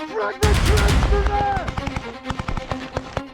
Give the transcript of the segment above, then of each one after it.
Frag the trench for there!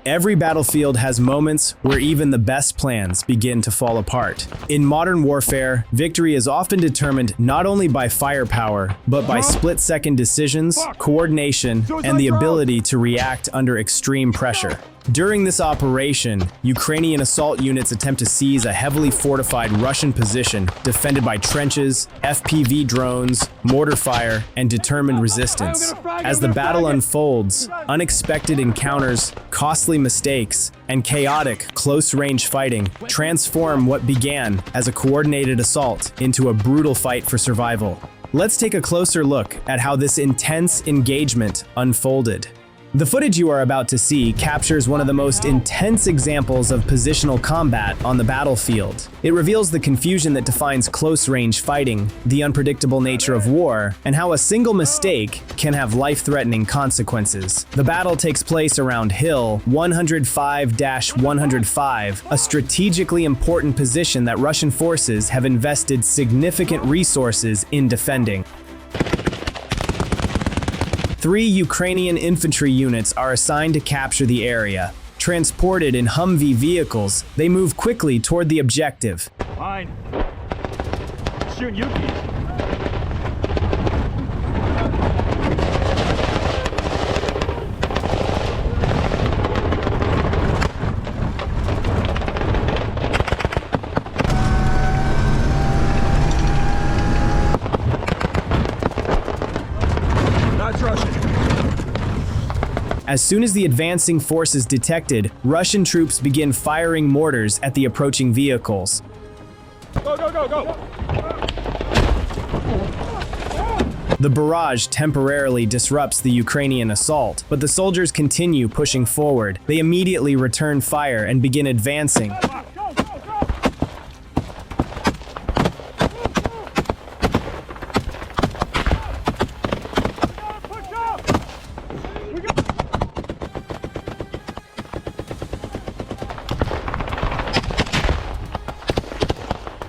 Every battlefield has moments where even the best plans begin to fall apart. In modern warfare, victory is often determined not only by firepower, but by split-second decisions, coordination, and the ability to react under extreme pressure. During this operation, Ukrainian assault units attempt to seize a heavily fortified Russian position defended by trenches, FPV drones, mortar fire, and determined resistance. As the battle unfolds, unexpected encounters, costly mistakes, and chaotic, close-range fighting transform what began as a coordinated assault into a brutal fight for survival. Let's take a closer look at how this intense engagement unfolded. The footage you are about to see captures one of the most intense examples of positional combat on the battlefield. It reveals the confusion that defines close-range fighting, the unpredictable nature of war, and how a single mistake can have life-threatening consequences. The battle takes place around Hill 105-105, a strategically important position that Russian forces have invested significant resources in defending. 3 Ukrainian infantry units are assigned to capture the area. Transported in Humvee vehicles, they move quickly toward the objective. Fine. Shooting Yuki. As soon as the advancing force is detected, Russian troops begin firing mortars at the approaching vehicles. Go, go, go, go! The barrage temporarily disrupts the Ukrainian assault, but the soldiers continue pushing forward. They immediately return fire and begin advancing.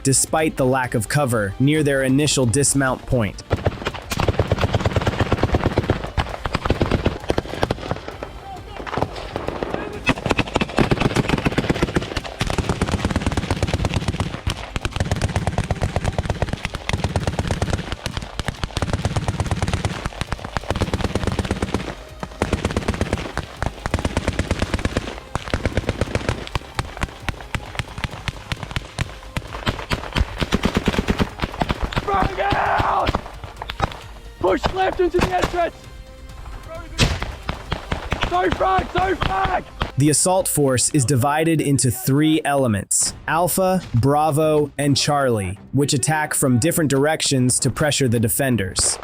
Despite the lack of cover near their initial dismount point. Push left into the entrance! Don't frag! Don't frag! The assault force is divided into 3 elements, Alpha, Bravo, and Charlie, which attack from different directions to pressure the defenders.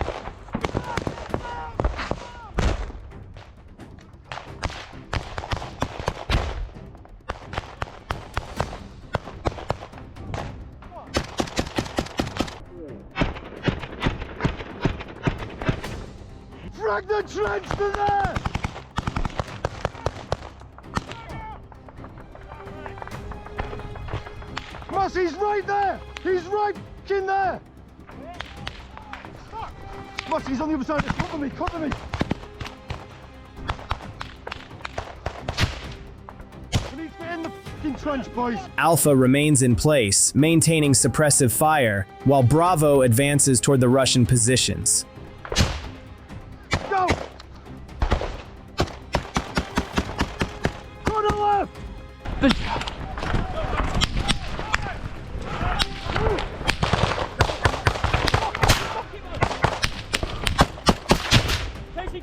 Frag the trench to there! Ross, he's right there! He's right in there! Ross, he's on the other side. Cover me, cover me! We need to get in the fucking trench, boys! Alpha remains in place, maintaining suppressive fire, while Bravo advances toward the Russian positions. Go! Go to the left!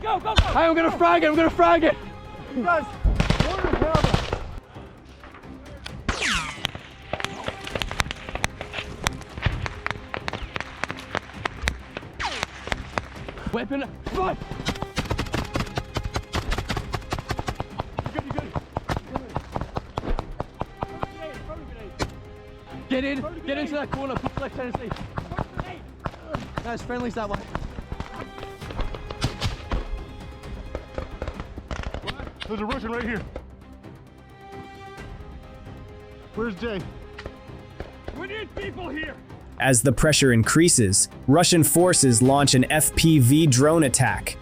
Go, go, go! Hey, I'm gonna frag it, I'm gonna frag it! You guys, order powder! Weapon, fight! Good, good. Get in, get into that corner, push left, Tennessee. Guys, friendly's that way. There's a Russian right here. Where's Jay? We need people here. As the pressure increases, Russian forces launch an FPV drone attack.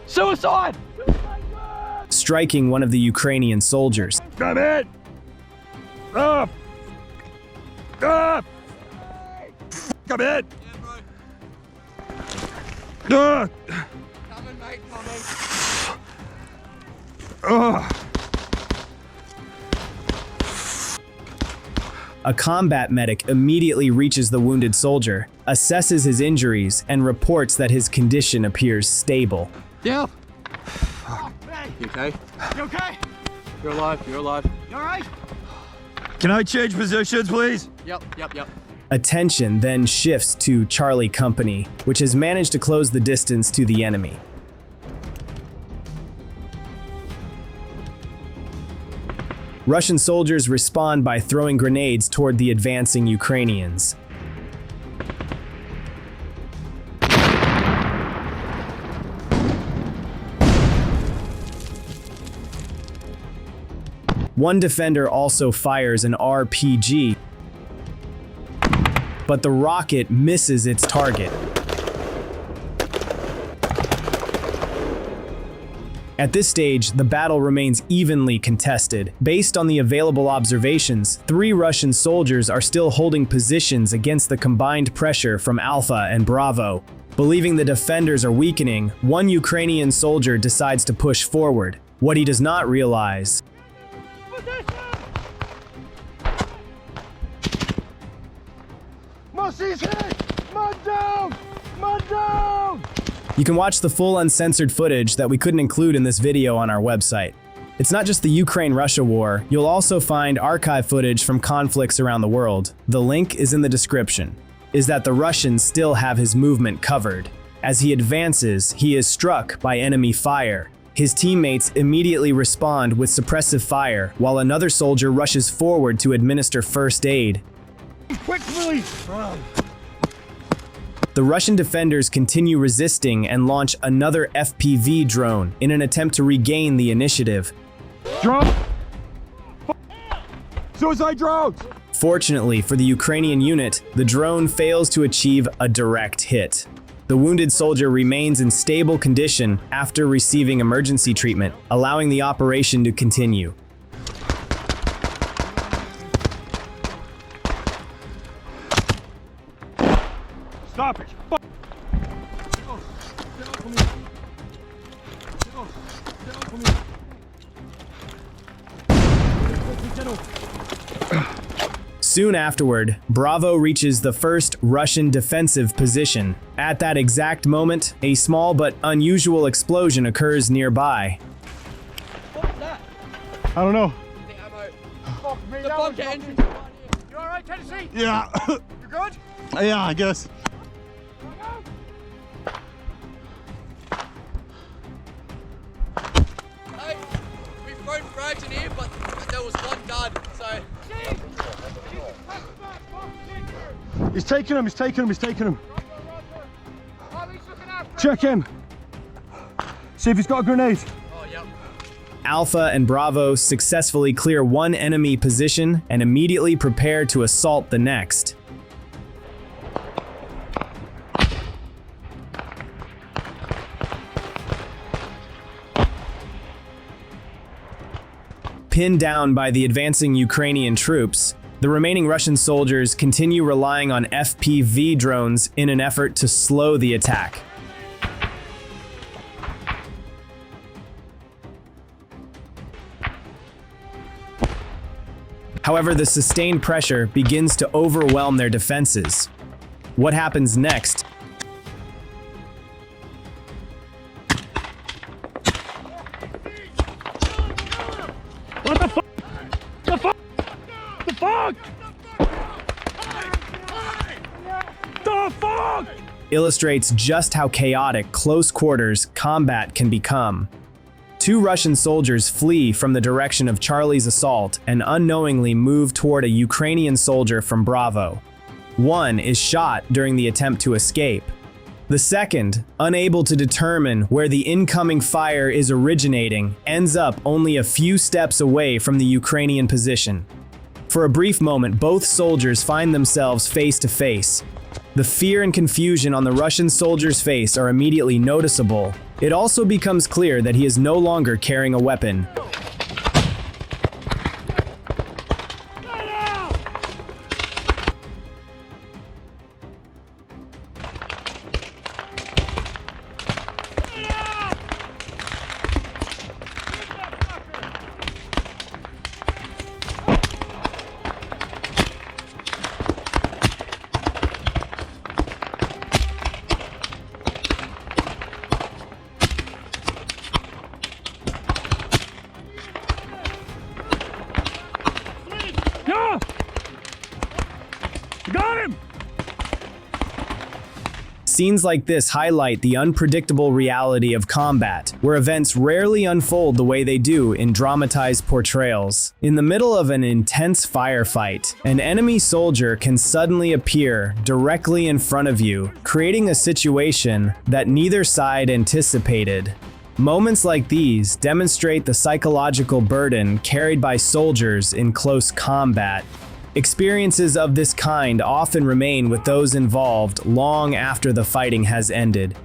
Suicide! Striking one of the Ukrainian soldiers. Come in! Up! Up! Come in! Coming, mate, coming. A combat medic immediately reaches the wounded soldier, assesses his injuries, and reports that his condition appears stable. Yeah. You okay? You okay? You're alive, you're alive. You alright? Can I change positions, please? Yep. Attention then shifts to Charlie Company, which has managed to close the distance to the enemy. Russian soldiers respond by throwing grenades toward the advancing Ukrainians. One defender also fires an RPG, but the rocket misses its target. At this stage, the battle remains evenly contested. Based on the available observations, 3 Russian soldiers are still holding positions against the combined pressure from Alpha and Bravo. Believing the defenders are weakening, one Ukrainian soldier decides to push forward. What he does not realize You can watch the full uncensored footage that we couldn't include in this video on our website. It's not just the Ukraine-Russia war, you'll also find archive footage from conflicts around the world. The link is in the description. Is that the Russians still have his movement covered. As he advances, he is struck by enemy fire. His teammates immediately respond with suppressive fire, while another soldier rushes forward to administer first aid. Quick release! The Russian defenders continue resisting and launch another FPV drone in an attempt to regain the initiative. Drone! Suicide drones! Fortunately for the Ukrainian unit, the drone fails to achieve a direct hit. The wounded soldier remains in stable condition after receiving emergency treatment, allowing the operation to continue. Stop it! Soon afterward, Bravo reaches the first Russian defensive position. At that exact moment, a small but unusual explosion occurs nearby. What was that? I don't know. The ammo. Fuck me, the bunker entrance. You alright, Tennessee? Yeah. You good? Yeah, I guess. Hey, we've thrown frags in here, but there was one gun, so... He's taking him. Check him. See if he's got a grenade. Oh, yep. Alpha and Bravo successfully clear one enemy position and immediately prepare to assault the next. Pinned down by the advancing Ukrainian troops, the remaining Russian soldiers continue relying on FPV drones in an effort to slow the attack. However, the sustained pressure begins to overwhelm their defenses. What happens next? What the fuck? The fuck? The fuck? The fuck? Illustrates just how chaotic close quarters combat can become. 2 Russian soldiers flee from the direction of Charlie's assault and unknowingly move toward a Ukrainian soldier from Bravo. One is shot during the attempt to escape. The second, unable to determine where the incoming fire is originating, ends up only a few steps away from the Ukrainian position. For a brief moment, both soldiers find themselves face to face. The fear and confusion on the Russian soldier's face are immediately noticeable. It also becomes clear that he is no longer carrying a weapon. Yeah! Got him! Scenes like this highlight the unpredictable reality of combat, where events rarely unfold the way they do in dramatized portrayals. In the middle of an intense firefight, an enemy soldier can suddenly appear directly in front of you, creating a situation that neither side anticipated. Moments like these demonstrate the psychological burden carried by soldiers in close combat. Experiences of this kind often remain with those involved long after the fighting has ended.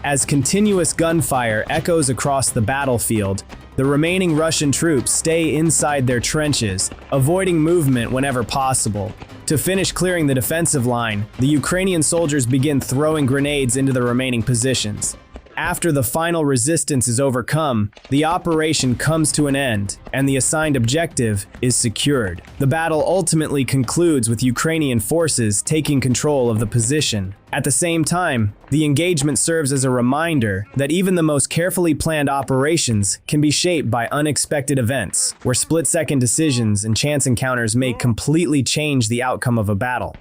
As continuous gunfire echoes across the battlefield, the remaining Russian troops stay inside their trenches, avoiding movement whenever possible. To finish clearing the defensive line, the Ukrainian soldiers begin throwing grenades into the remaining positions. After the final resistance is overcome, the operation comes to an end, and the assigned objective is secured. The battle ultimately concludes with Ukrainian forces taking control of the position. At the same time, the engagement serves as a reminder that even the most carefully planned operations can be shaped by unexpected events, where split-second decisions and chance encounters may completely change the outcome of a battle.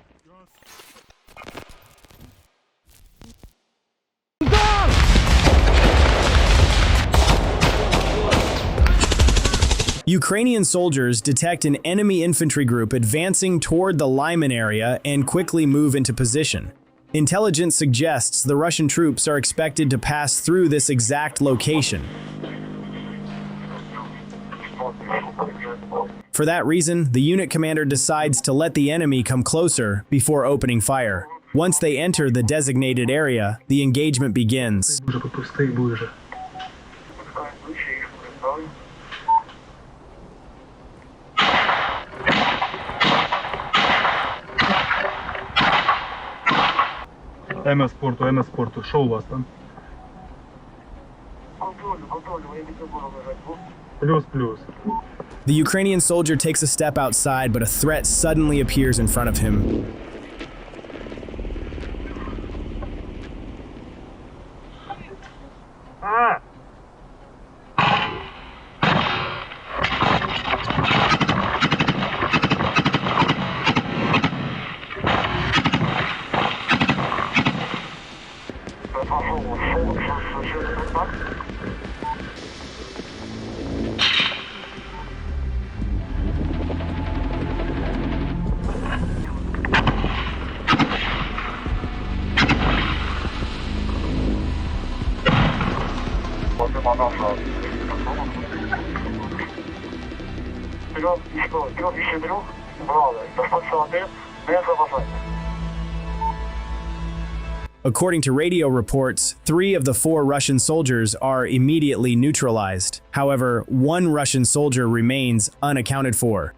Ukrainian soldiers detect an enemy infantry group advancing toward the Lyman area and quickly move into position. Intelligence suggests the Russian troops are expected to pass through this exact location. For that reason, the unit commander decides to let the enemy come closer before opening fire. Once they enter the designated area, the engagement begins. МС порту, що у вас там? Плюс. The Ukrainian soldier takes a step outside, but a threat suddenly appears in front of him. According to radio reports, 3 of the 4 Russian soldiers are immediately neutralized. However, 1 Russian soldier remains unaccounted for.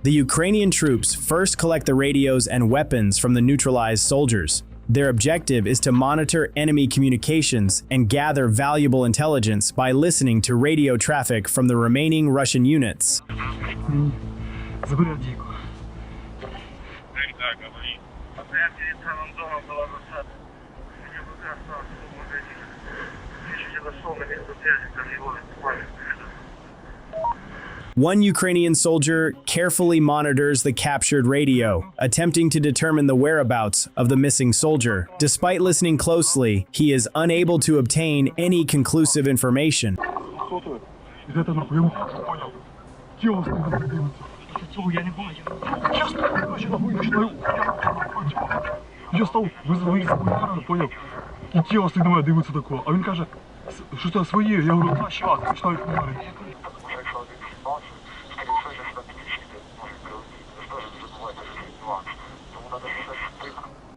The Ukrainian troops first collect the radios and weapons from the neutralized soldiers. Their objective is to monitor enemy communications and gather valuable intelligence by listening to radio traffic from the remaining Russian units. One Ukrainian soldier carefully monitors the captured radio, attempting to determine the whereabouts of the missing soldier. Despite listening closely, he is unable to obtain any conclusive information. Где-то напряму, понял. Тіло стоїть, дивиться. Цього я не бачив. Я починаю. Я став визвонити за поняв. І тіло стоїть на мене, дивиться такого. А він каже, що це своє? Я говорю, та щас, починаю говорити.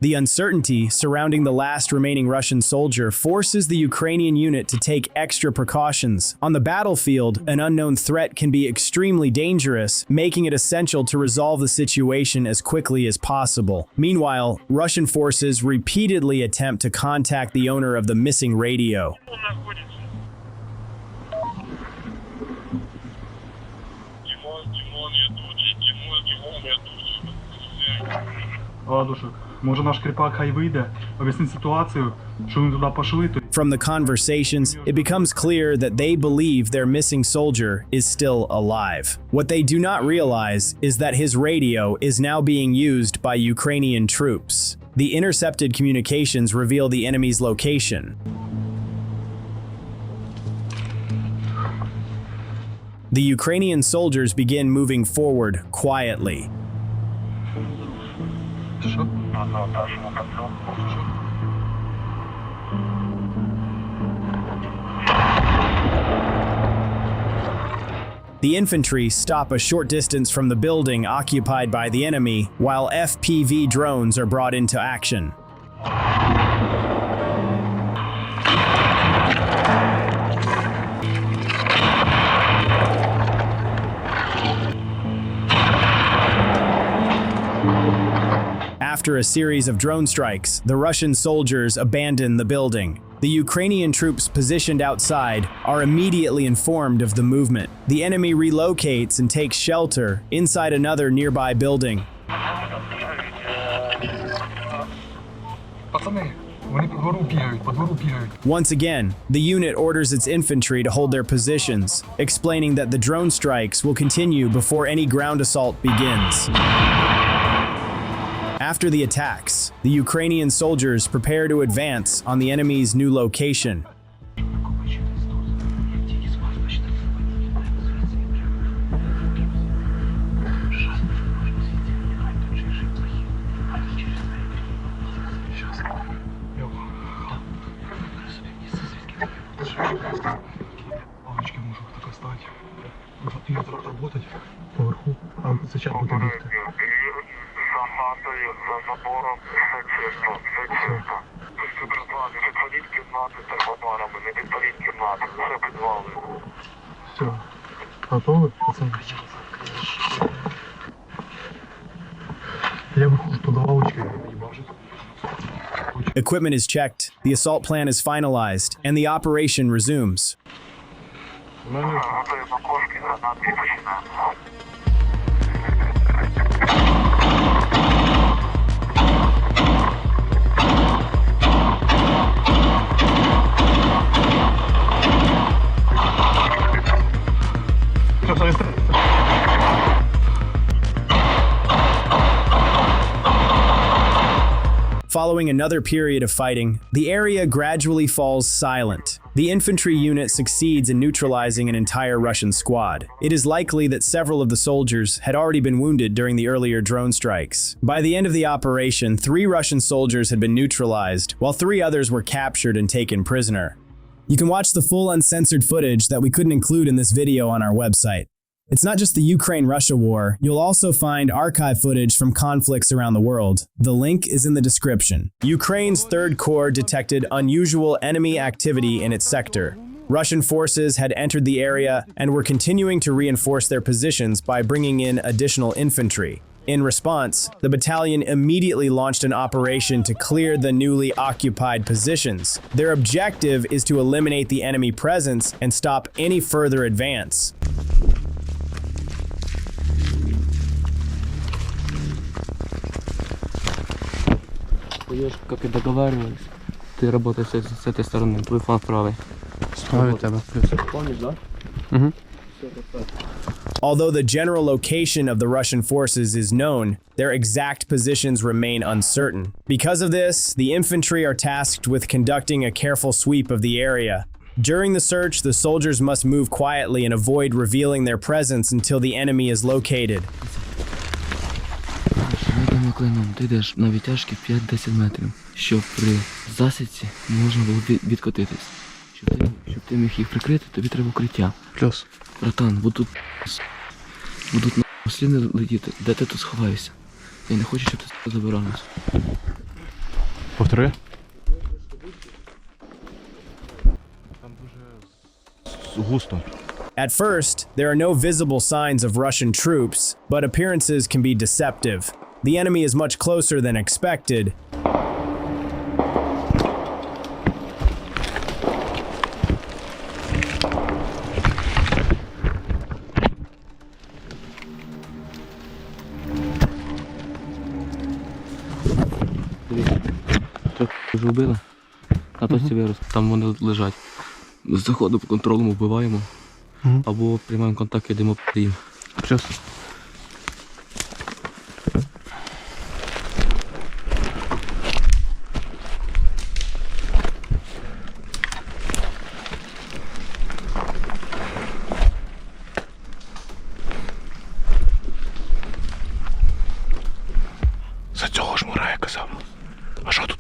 The uncertainty surrounding the last remaining Russian soldier forces the Ukrainian unit to take extra precautions. On the battlefield, an unknown threat can be extremely dangerous, making it essential to resolve the situation as quickly as possible. Meanwhile, Russian forces repeatedly attempt to contact the owner of the missing radio. Ладушек, може наш кріпак хай вийде, об'яснить ситуацію, що вони туди пішли. From the conversations, it becomes clear that they believe their missing soldier is still alive. What they do not realize is that his radio is now being used by Ukrainian troops. The intercepted communications reveal the enemy's location. The Ukrainian soldiers begin moving forward quietly. The infantry stop a short distance from the building occupied by the enemy, while FPV drones are brought into action. After a series of drone strikes, the Russian soldiers abandon the building. The Ukrainian troops positioned outside are immediately informed of the movement. The enemy relocates and takes shelter inside another nearby building. Once again, the unit orders its infantry to hold their positions, explaining that the drone strikes will continue before any ground assault begins. After the attacks, the Ukrainian soldiers prepare to advance on the enemy's new location. За забором все чесно, все чесно. Підрозділі, підпаліть кімнати з термобарами, не підпаліть кімнати, все підвали. Все. Готові, пацани? Я виходжу туди лавочки. Equipment is checked, the assault plan is finalized, and the operation resumes. Готові макошки, гранати і починаємо. Following another period of fighting, the area gradually falls silent. The infantry unit succeeds in neutralizing an entire Russian squad. It is likely that several of the soldiers had already been wounded during the earlier drone strikes. By the end of the operation, 3 Russian soldiers had been neutralized, while 3 others were captured and taken prisoner. You can watch the full uncensored footage that we couldn't include in this video on our website. It's not just the Ukraine-Russia war, you'll also find archive footage from conflicts around the world. The link is in the description. Ukraine's 3rd Corps detected unusual enemy activity in its sector. Russian forces had entered the area and were continuing to reinforce their positions by bringing in additional infantry. In response, the battalion immediately launched an operation to clear the newly occupied positions. Their objective is to eliminate the enemy presence and stop any further advance. Пойдешь, как и договаривались. Ты работаешь с этой стороны, твой фланг правый. Справа від тебе, плюс. Помнишь, да? Угу. Although the general location of the Russian forces is known, their exact positions remain uncertain. Because of this, the infantry are tasked with conducting a careful sweep of the area. During the search, the soldiers must move quietly and avoid revealing their presence until the enemy is located. Видимо клином, ти йдеш на відтяжки 5-10 метрів, щоб при засідці можна було відкотитись. Щоб ти міг їх прикрити, тобі треба укриття. Плюс. Братан, будуть на сліди летіти, де ти тут сховаєшся? Я не хочу, щоб ти забирав нас. Повтори. Густо. At first, there are no visible signs of Russian troops, but appearances can be deceptive. The enemy is much closer than expected. Вже вбили? На точці вирус. Там вони лежать. З заходу по контролю вбиваємо. Або приймаємо контакт і йдемо по їм. Плюс. За цього ж Мурая казав. А що тут?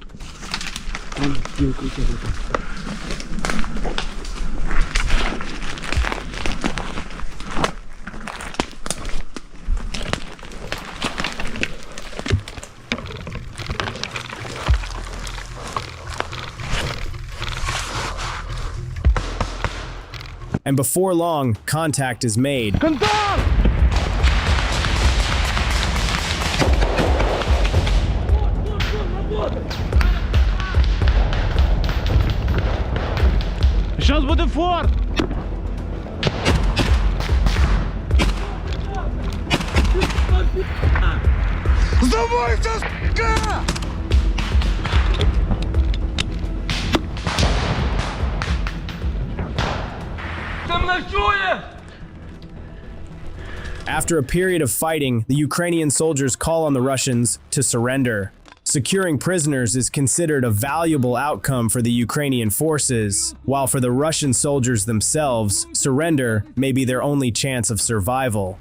And before long, contact is made. Зараз буде форт! Здавайся, с**ка! After a period of fighting, the Ukrainian soldiers call on the Russians to surrender. Securing prisoners is considered a valuable outcome for the Ukrainian forces, while for the Russian soldiers themselves, surrender may be their only chance of survival.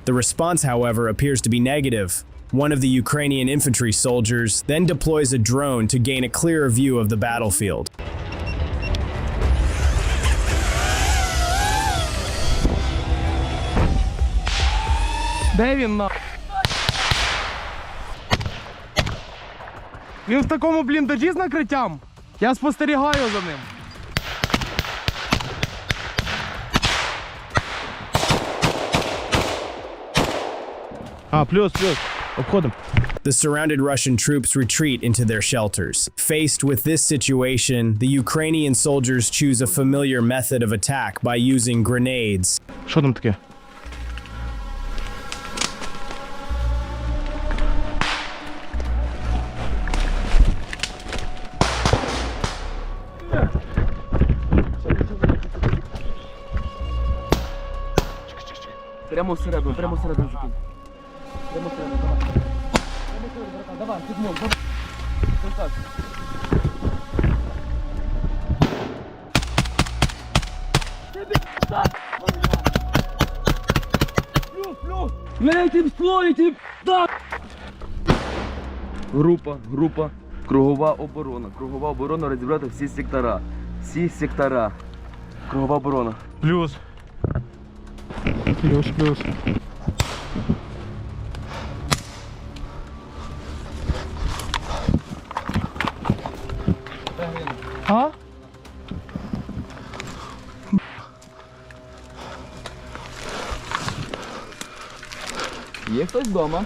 The response, however, appears to be negative. One of the Ukrainian infantry soldiers then deploys a drone to gain a clearer view of the battlefield. Де він на? Він в такому бліндажі з накриттям. Я спостерігаю за ним. Плюс. Обходимо. The surrounded Russian troops retreat into their shelters. Faced with this situation, the Ukrainian soldiers choose a familiar method of attack by using grenades. Що там таке? Прямо всередину закинь. Прямо всередину, давай. Прямо всередину, братан, давай, підмог, давай. Контакт. Плюс! Летим, слоїть, так! Група, кругова оборона розібрати всі сектора. Кругова оборона. Плюс. А? Є хтось вдома?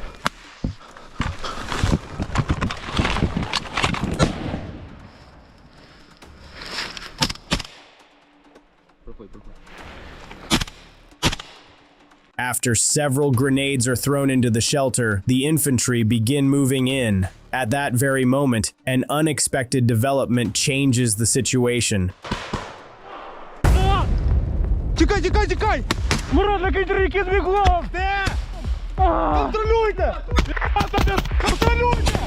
Проходь. After several grenades are thrown into the shelter, the infantry begin moving in. At that very moment, an unexpected development changes the situation. Тікай, тікай, тікай! Мурат, на кінтрики збігло! Де? Контролюйте! Контролюйте!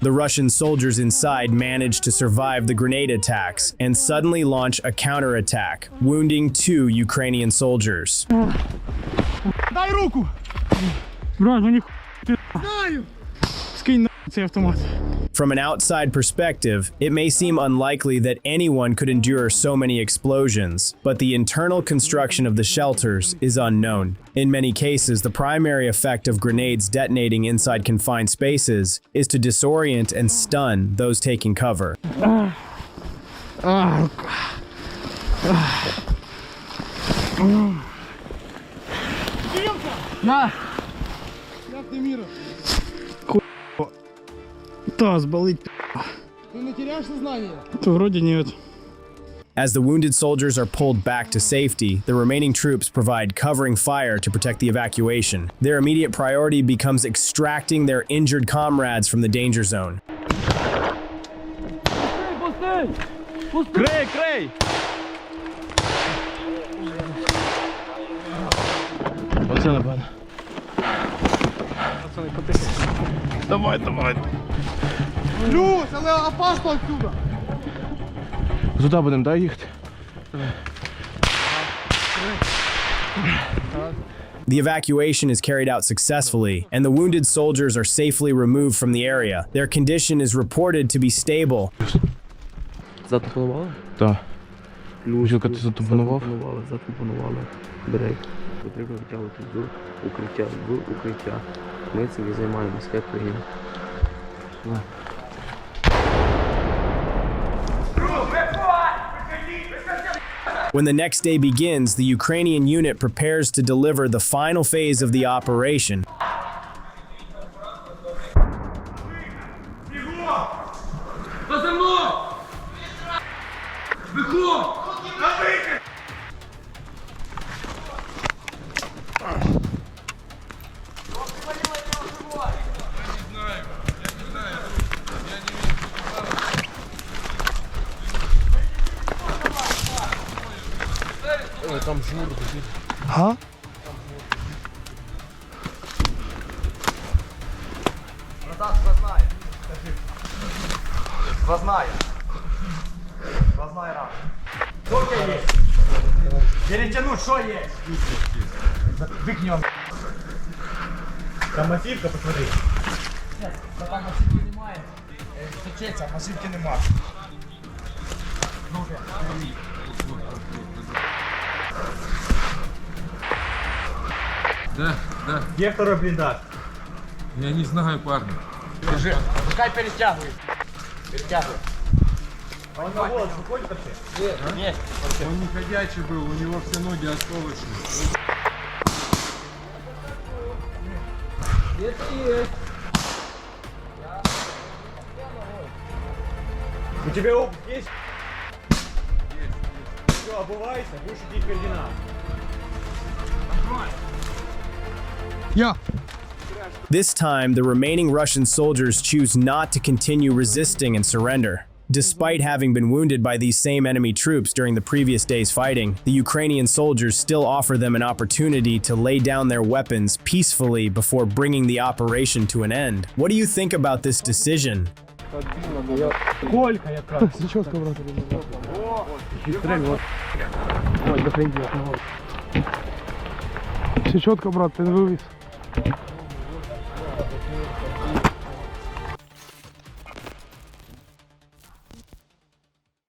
The Russian soldiers inside manage to survive the grenade attacks and suddenly launch a counterattack, wounding 2 Ukrainian soldiers. Дай руку! Брат, мені знаю! Скинь на цей автомат. From an outside perspective, it may seem unlikely that anyone could endure so many explosions, but the internal construction of the shelters is unknown. In many cases, the primary effect of grenades detonating inside confined spaces is to disorient and stun those taking cover. На! Як ти міра? Таз болить. Ти не теряєш сознання? То вроді нет. As the wounded soldiers are pulled back to safety, the remaining troops provide covering fire to protect the evacuation. Their immediate priority becomes extracting their injured comrades from the danger zone. Крей, крей! Оце напевно. Давай, давай. Плюс, але опасно отсюда! Туди будемо, да, їхати? The evacuation is carried out successfully, and the wounded soldiers are safely removed from the area. Their condition is reported to be stable. Затопонували? Так. Плюс, Ти затопонував? Затопонували. Брейк. Потрібно витягувати в укриття. Ми цим і займаємося, як країна. When the next day begins, the Ukrainian unit prepares to deliver the final phase of the operation. Га? Сквозная рана. Что у тебя есть? Перетянуть, что есть? Выкнем. Там массивка, посмотри. Нет, там массивки немає. Сочеться, массивки нема. Да, да. Где второй блиндаж? Я не знаю, парни. Держи. Пускай перетягивай. Перетягивай. Он на голос выходит вообще? Нет. Он не ходячий был, у него все ноги осколочные. У тебя опыт есть? Все, обувайся, будешь идти в координат. Я! This time, the remaining Russian soldiers choose not to continue resisting and surrender. Despite having been wounded by these same enemy troops during the previous day's fighting, the Ukrainian soldiers still offer them an opportunity to lay down their weapons peacefully before bringing the operation to an end. What do you think about this decision? Сколько якраз? Чітко, брат. Все чітко, брат, ти не вивіз.